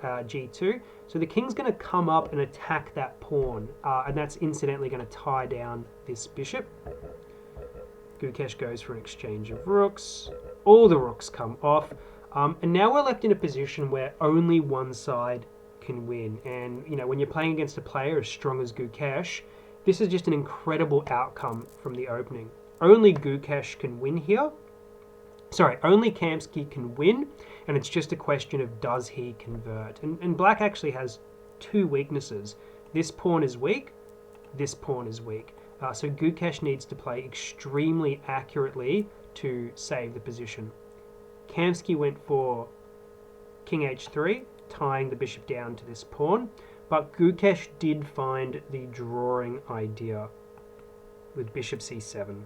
g2. So the king's going to come up and attack that pawn, and that's incidentally going to tie down this bishop. Gukesh goes for an exchange of rooks. All the rooks come off. And now we're left in a position where only one side can win. And, you know, when you're playing against a player as strong as Gukesh, this is just an incredible outcome from the opening. Only Gukesh can win here. Sorry, only Kamsky can win. And it's just a question of does he convert. And black actually has two weaknesses. This pawn is weak. This pawn is weak. So Gukesh needs to play extremely accurately to save the position. Kamsky went for king h3, tying the bishop down to this pawn, but Gukesh did find the drawing idea with bishop c7.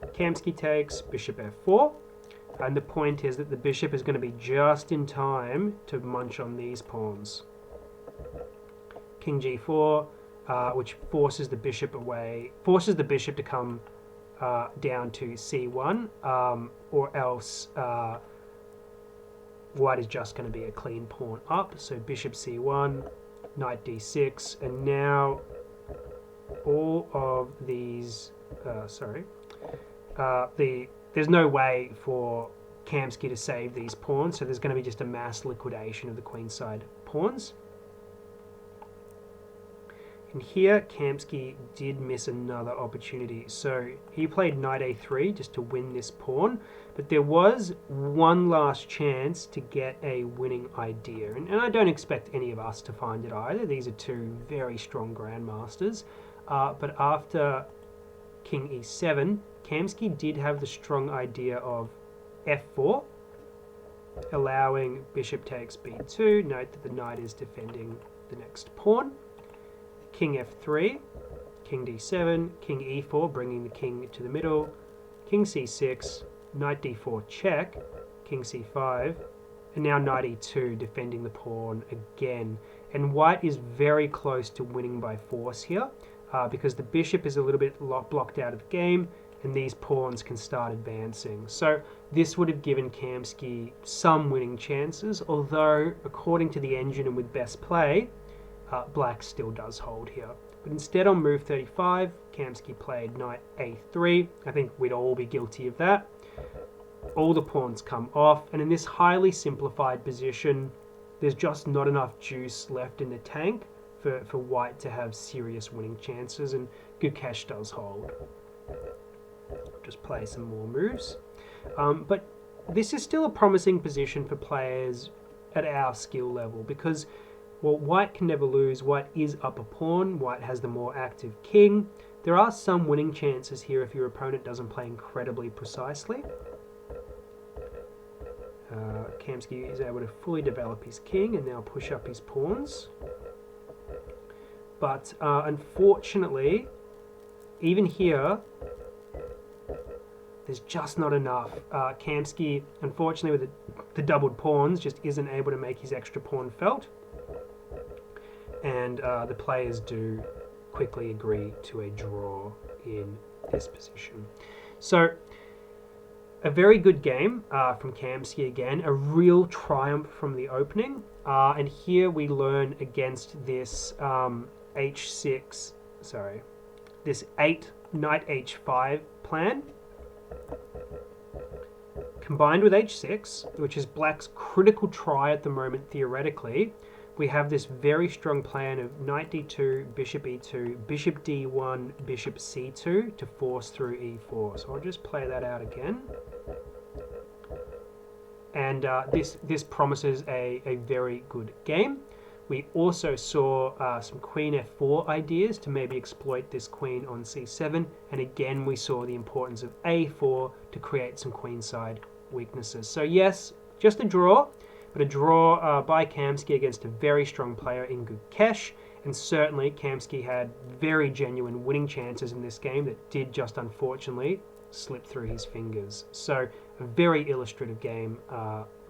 Kamsky takes bishop f4, and the point is that the bishop is going to be just in time to munch on these pawns. King g4, which forces the bishop away, forces the bishop to come down to c1, or else white is just going to be a clean pawn up. So bishop c1, knight d6, and now all of these, there's no way for Kamsky to save these pawns, so there's going to be just a mass liquidation of the queenside pawns. And here, Kamsky did miss another opportunity. So he played knight a3 just to win this pawn, but there was one last chance to get a winning idea. And I don't expect any of us to find it either. These are two very strong grandmasters. But after king e7, Kamsky did have the strong idea of f4, allowing bishop takes b2. Note that the knight is defending the next pawn. King f3, king d7, king e4, bringing the king to the middle, king c6, knight d4 check, king c5, and now knight e2, defending the pawn again. And white is very close to winning by force here, because the bishop is a little bit blocked out of the game, and these pawns can start advancing. So this would have given Kamsky some winning chances, although according to the engine and with best play, black still does hold here. But instead on move 35, Kamsky played knight a3. I think we'd all be guilty of that. All the pawns come off, and in this highly simplified position, there's just not enough juice left in the tank for white to have serious winning chances, and Gukesh does hold. Just play some more moves. But this is still a promising position for players at our skill level, because Well, white can never lose. White is up a pawn. White has the more active king. There are some winning chances here if your opponent doesn't play incredibly precisely. Kamsky is able to fully develop his king and now push up his pawns. But unfortunately, even here, there's just not enough. Kamsky, unfortunately, with the doubled pawns, just isn't able to make his extra pawn felt. And the players do quickly agree to a draw in this position. So, a very good game from Kamsky again, a real triumph from the opening. And here we learn against this this 8 knight h5 plan, combined with h6, which is black's critical try at the moment theoretically. We have this very strong plan of knight d2, bishop e2, bishop d1, bishop c2 to force through e4. So I'll just play that out again. And this promises a very good game. We also saw some queen f4 ideas to maybe exploit this queen on c7. And again, we saw the importance of a4 to create some queenside weaknesses. So yes, just a draw. But a draw by Kamsky against a very strong player in Gukesh, and certainly Kamsky had very genuine winning chances in this game that did just unfortunately slip through his fingers. So a very illustrative game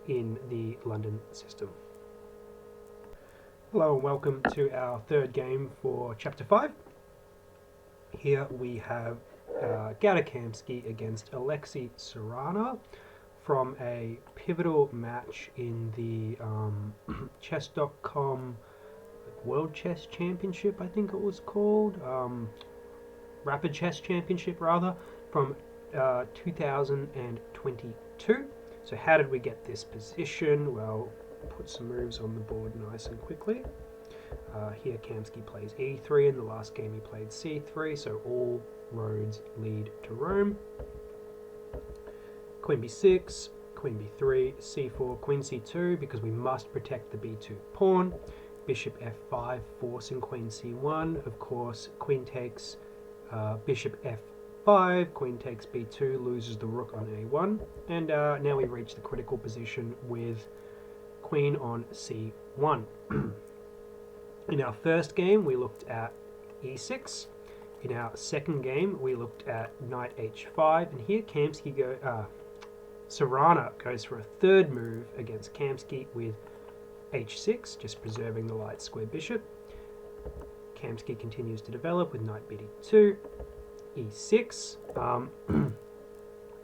in the London system. Hello and welcome to our third game for Chapter 5. Here we have Kamsky against Alexei Sarana from a pivotal match in the chess.com World Chess Championship, I think it was called, Rapid Chess Championship rather, from 2022. So how did we get this position? Well, put some moves on the board nice and quickly. Here Kamsky plays e3, in the last game he played c3, so all roads lead to Rome. Queen b6, queen b3, c4, queen c2, because we must protect the b2 pawn. Bishop f5, forcing queen c1. Of course, queen takes bishop f5, queen takes b2, loses the rook on a1. And now we reach the critical position with queen on c1. In our first game, we looked at e6. In our second game, we looked at knight h5. And here Sarana goes for a third move against Kamsky with h6, just preserving the light square bishop. Kamsky continues to develop with knight bd2, e6.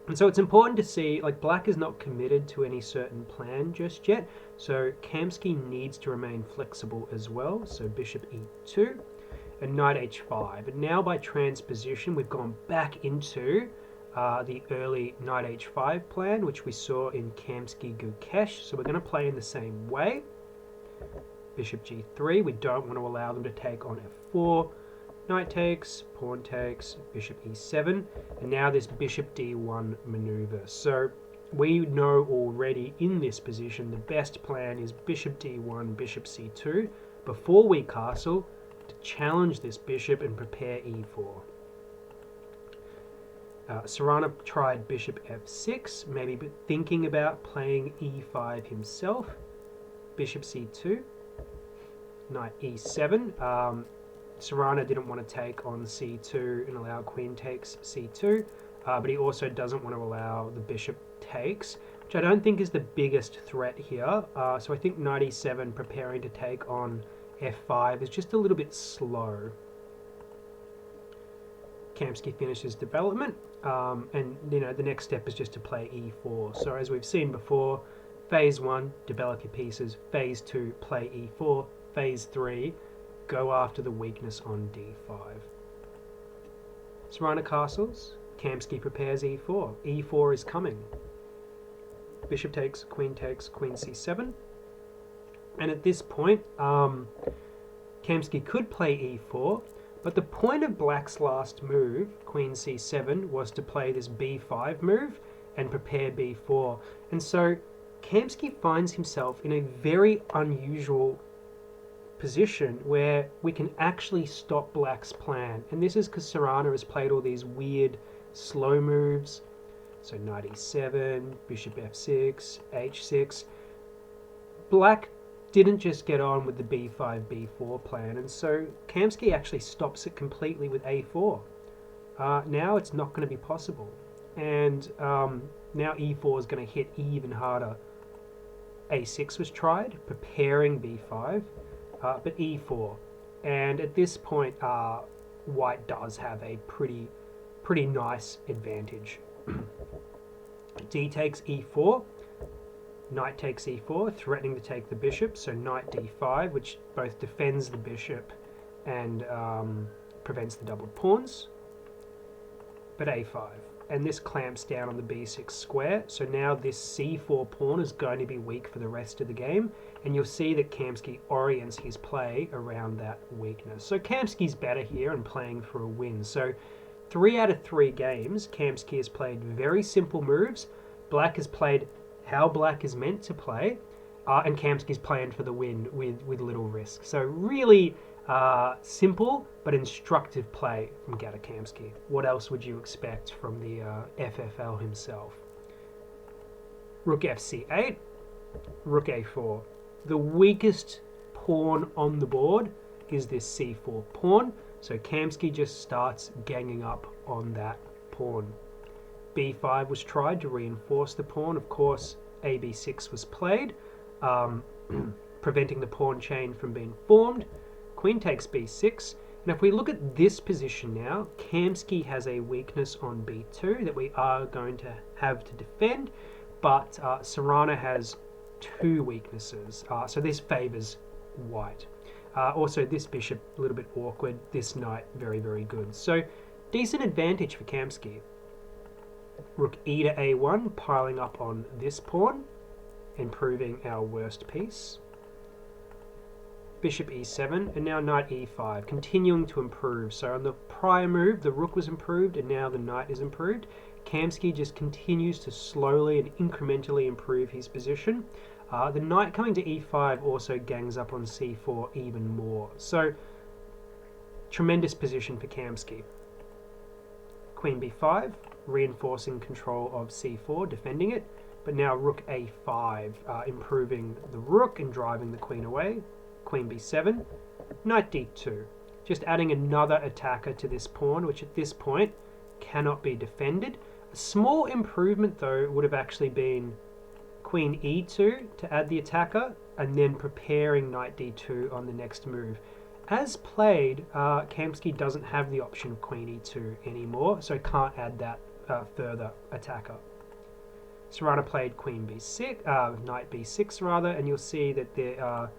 And so it's important to see, like, black is not committed to any certain plan just yet, so Kamsky needs to remain flexible as well. So bishop e2 and knight h5. And now by transposition, we've gone back into the early knight h5 plan, which we saw in Kamsky Gukesh. So we're going to play in the same way. Bishop g3, we don't want to allow them to take on f4. Knight takes, pawn takes, bishop e7, and now this bishop d1 maneuver. So we know already in this position the best plan is bishop d1, bishop c2, before we castle, to challenge this bishop and prepare e4. Sarana tried bishop f6, maybe thinking about playing e5 himself. Bishop c2, knight e7. Sarana didn't want to take on c2 and allow queen takes c2, but he also doesn't want to allow the bishop takes, which I don't think is the biggest threat here. So I think knight e7 preparing to take on f5 is just a little bit slow. Kamsky finishes development, and the next step is just to play e4. So as we've seen before, phase 1, develop your pieces. Phase 2, play e4. Phase 3, go after the weakness on d5. Sarana castles. Kamsky prepares e4. e4 is coming. Bishop takes, queen c7. And at this point, Kamsky could play e4, but the point of black's last move, queen c7, was to play this b5 move and prepare b4. And so Kamsky finds himself in a very unusual position where we can actually stop black's plan. And this is because Sarana has played all these weird slow moves. So knight e7, bishop f6, h6. Black didn't just get on with the b5, b4 plan, and so Kamsky actually stops it completely with a4. Now it's not going to be possible. And now e4 is going to hit even harder. a6 was tried, preparing b5, but e4. And at this point, white does have a pretty nice advantage. d takes e4, knight takes e4, threatening to take the bishop, so knight d5, which both defends the bishop and prevents the doubled pawns, but a5. And this clamps down on the b6 square, so now this c4 pawn is going to be weak for the rest of the game, and you'll see that Kamsky orients his play around that weakness. So Kamsky's better here and playing for a win. So 3 out of 3 games, Kamsky has played very simple moves. Black has played how black is meant to play, and Kamsky's playing for the win with little risk. So really simple but instructive play from Gata Kamsky. What else would you expect from the FFL himself? Rook fc8, rook a4. The weakest pawn on the board is this c4 pawn, so Kamsky just starts ganging up on that pawn. b5 was tried to reinforce the pawn. Of course, ab6 was played, preventing the pawn chain from being formed. Queen takes b6, and if we look at this position now, Kamsky has a weakness on b2 that we are going to have to defend, but Sarana has 2 weaknesses, so this favours white. Also, this bishop a little bit awkward, this knight very, very good. So, decent advantage for Kamsky. Rook e to a1, piling up on this pawn, improving our worst piece. Bishop e7, and now knight e5, continuing to improve. So on the prior move, the rook was improved, and now the knight is improved. Kamsky just continues to slowly and incrementally improve his position. The knight coming to e5 also gangs up on c4 even more. So, tremendous position for Kamsky. Queen b5, reinforcing control of c4, defending it, but now rook a5, improving the rook and driving the queen away. Queen b7, knight d2, just adding another attacker to this pawn, which at this point cannot be defended. A small improvement, though, would have actually been Queen e2 to add the attacker, and then preparing knight d2 on the next move. As played, Kamsky doesn't have the option of Queen e2 anymore, so can't add that further attacker. Sarana played Queen b6, knight b6 rather, and you'll see that there are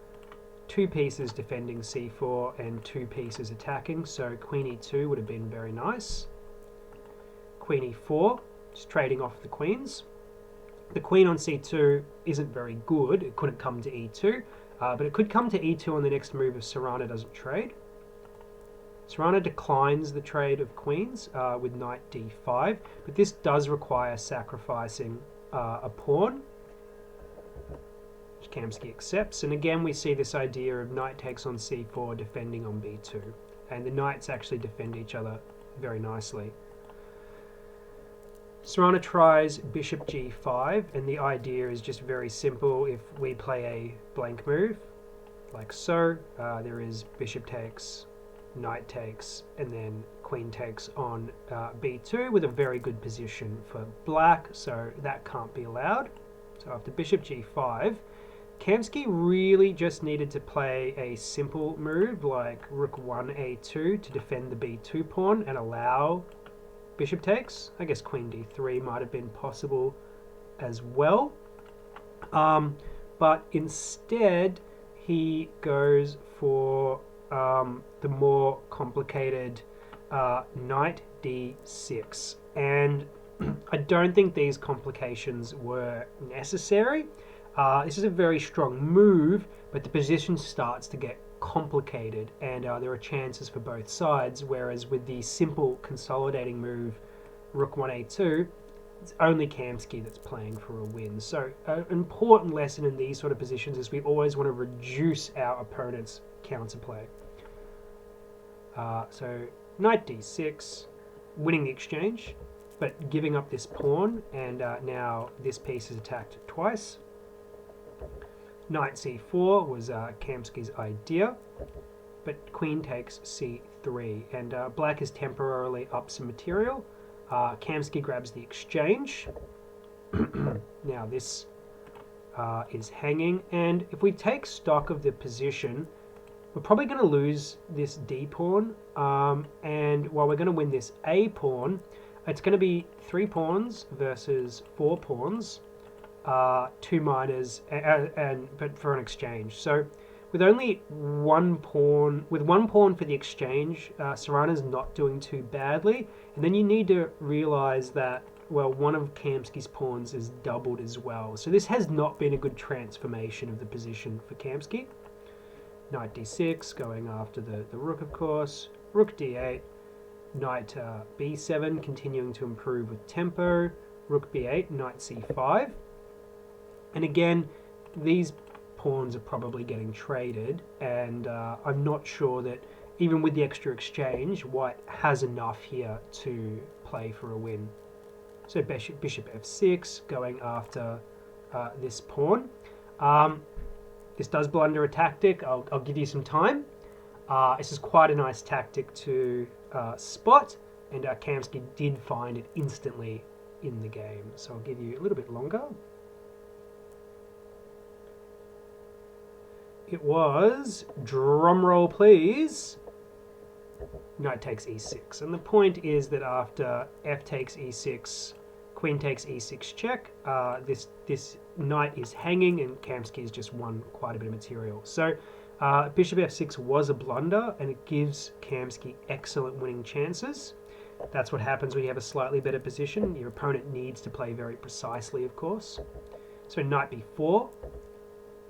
2 pieces defending c4 and 2 pieces attacking, so Queen e2 would have been very nice. Queen e4, just trading off the queens. The queen on c2 isn't very good, it couldn't come to e2, but it could come to e2 on the next move if Sarana doesn't trade. Sarana declines the trade of queens with knight d5, but this does require sacrificing a pawn, which Kamsky accepts, and again we see this idea of knight takes on c4 defending on b2, and the knights actually defend each other very nicely. Sarana tries bishop g5, and the idea is just very simple. If we play a blank move, like so, there is bishop takes, knight takes, and then queen takes on b2 with a very good position for black, so that can't be allowed. So after bishop g5, Kamsky really just needed to play a simple move like rook 1a2 to defend the b2 pawn and allow bishop takes. I guess queen d3 might have been possible as well. But instead, he goes for the more complicated knight d6. And I don't think these complications were necessary. This is a very strong move, but the position starts to get complicated, and there are chances for both sides, whereas with the simple consolidating move, rook 1a2, it's only Kamsky that's playing for a win. So an important lesson in these sort of positions is we always want to reduce our opponent's counterplay. So knight d6, winning the exchange, but giving up this pawn, and now this piece is attacked twice. Knight c4 was Kamsky's idea, but queen takes c3, and black is temporarily up some material. Kamsky grabs the exchange. Now this is hanging, and if we take stock of the position, we're probably going to lose this d pawn, and while we're going to win this a pawn, it's going to be 3 pawns versus 4 pawns, 2 minors, but for an exchange. So with only one pawn for the exchange, Sarana's not doing too badly. And then you need to realize that, well, one of Kamsky's pawns is doubled as well. So this has not been a good transformation of the position for Kamsky. Knight d6, going after the rook, of course. Rook d8. Knight b7, continuing to improve with tempo. Rook b8, knight c5. And again, these pawns are probably getting traded, and I'm not sure that even with the extra exchange, white has enough here to play for a win. So bishop f6, going after this pawn. This does blunder a tactic. I'll give you some time. This is quite a nice tactic to spot, and Kamsky did find it instantly in the game. So I'll give you a little bit longer. It was, drumroll please, knight takes e6. And the point is that after f takes e6, queen takes e6 check, this knight is hanging, and Kamsky has just won quite a bit of material. So bishop f6 was a blunder, and it gives Kamsky excellent winning chances. That's what happens when you have a slightly better position. Your opponent needs to play very precisely, of course. So knight b4.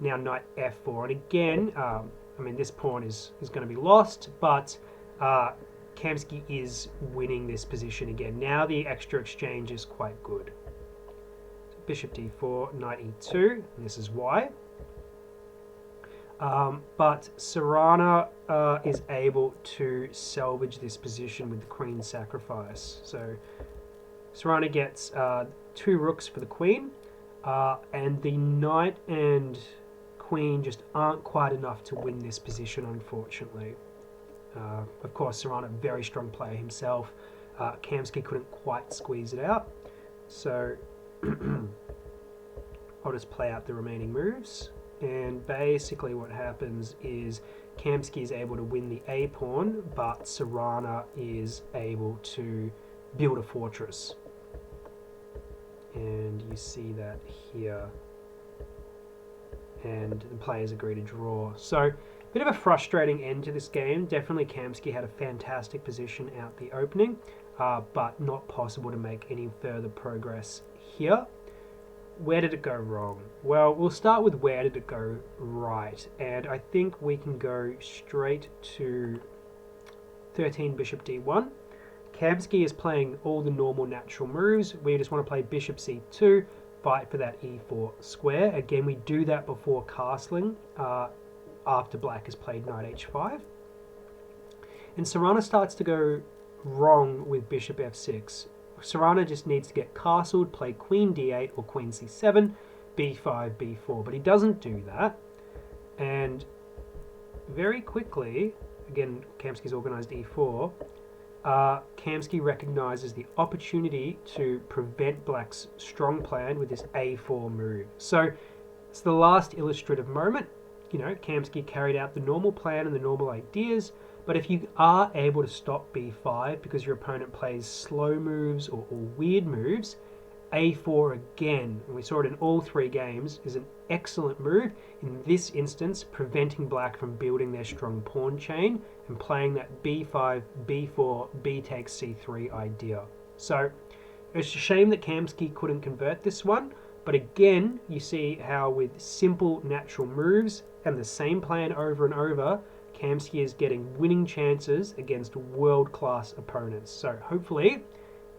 Now knight f4, and again, I mean, this pawn is going to be lost, but Kamsky is winning this position again. Now the extra exchange is quite good. So bishop d4, knight e2, and this is why. But Sarana is able to salvage this position with the queen sacrifice. So Sarana gets 2 rooks for the queen, and the knight and queen just aren't quite enough to win this position, unfortunately. Of course, Sarana, very strong player himself. Kamsky couldn't quite squeeze it out. So I'll just play out the remaining moves. And basically what happens is Kamsky is able to win the A pawn, but Sarana is able to build a fortress. And you see that here. And the players agree to draw. So, a bit of a frustrating end to this game. Definitely Kamsky had a fantastic position out the opening, but not possible to make any further progress here. Where did it go wrong? Well, we'll start with where did it go right. And I think we can go straight to 13 bishop d1. Kamsky is playing all the normal natural moves. We just want to play bishop c2, fight for that e4 square. Again, we do that before castling, after black has played knight h5. And Sarana starts to go wrong with bishop f6. Sarana just needs to get castled, play queen d8 or queen c7, b5, b4. But he doesn't do that. And very quickly, again, Kamsky's organized e4, Kamsky recognizes the opportunity to prevent black's strong plan with this a4 move. So it's the last illustrative moment. You know, Kamsky carried out the normal plan and the normal ideas, but if you are able to stop b5 because your opponent plays slow moves or weird moves, a4 again, and we saw it in all 3 games, is an excellent move. In this instance, preventing black from building their strong pawn chain and playing that b5, b4, b takes c3 idea. So it's a shame that Kamsky couldn't convert this one, but again, you see how with simple natural moves and the same plan over and over, Kamsky is getting winning chances against world-class opponents. So hopefully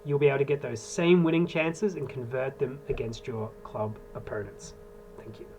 you'll be able to get those same winning chances and convert them against your club opponents. Thank you.